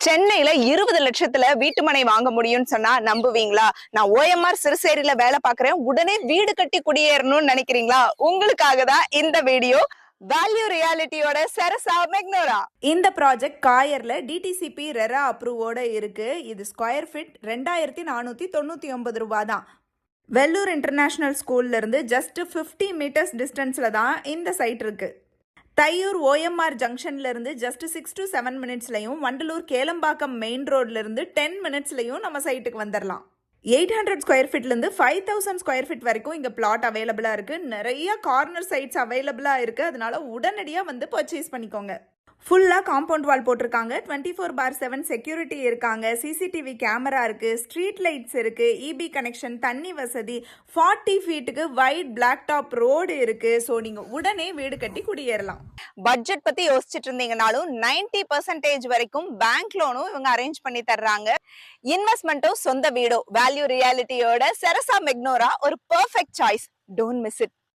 சென்னையில 20 லட்சத்துல வீட்டுமனை வாங்க முடியும்னு சொன்னா நம்புவீங்களா? நான் ஓஎம்ஆர் சிறுசேரியில வேலை பார்க்கிறேன். உடனே வீடு கட்டி குடியேறணும்னு நினைக்கிறீங்களா? உங்களுக்காக தான் இந்த வீடியோ. வேல்யூ ரியாலிட்டியோட சரசா மெக்னோரா. இந்த ப்ராஜெக்ட் காயர்ல டிடிசிபி ரெரா அப்ரூவோட இருக்கு. இது ஸ்கொயர் ஃபீட் 2499 ரூபாய் தான். வெள்ளூர் இன்டர்நேஷனல் ஸ்கூல்ல இருந்து ஜஸ்ட் 50 மீட்டர்ஸ் டிஸ்டன்ஸ்ல தான் இந்த சைட் இருக்கு. தையூர் ஓஎம்ஆர் ஜங்ஷன்ல இருந்து ஜஸ்ட் 6 to 7 மினிட்ஸ்லையும், வண்டலூர் கேளம்பாக்கம் மெயின் ரோட்ல இருந்து 10 மினிட்ஸ்லையும் நம்ம சைட்டுக்கு வந்துடலாம். 800 ஸ்கொயர் ஃபீட்லேருந்து 5000 ஸ்கொயர் ஃபீட் வரைக்கும் இங்கே பிளாட் அவைலபிளாக இருக்குது. நிறைய கார்னர் சைட்ஸ் அவைலபிளாக இருக்குது. அதனால உடனடியாக வந்து பர்ச்சேஸ் பண்ணிக்கோங்க. ஃபுல்லாக காம்பவுண்ட் வால் போட்டிருக்காங்க. 24/7 செக்யூரிட்டி இருக்காங்க. சிசிடிவி கேமரா இருக்குது. ஸ்ட்ரீட் லைட்ஸ் இருக்குது. இபி கனெக்ஷன், தண்ணி வசதி, 40 ஃபீட்டுக்கு வைட் பிளாக் டாப் ரோடு இருக்குது. ஸோ நீங்கள் உடனே வீடு கட்டி குடியேறலாம். பட்ஜெட் பத்தி யோசிச்சுட்டு இருந்தீங்கனாலும் 90% வரைக்கும் பேங்க் லோனும் இவங்க அரேஞ்ச் பண்ணி தர்றாங்க. இன்வெஸ்ட்மெண்ட்டோ சொந்த வீடோ வேல்யூ ரியாலிட்டியோட சரசா மெக்னோரா ஒரு perfect choice. Don't miss it.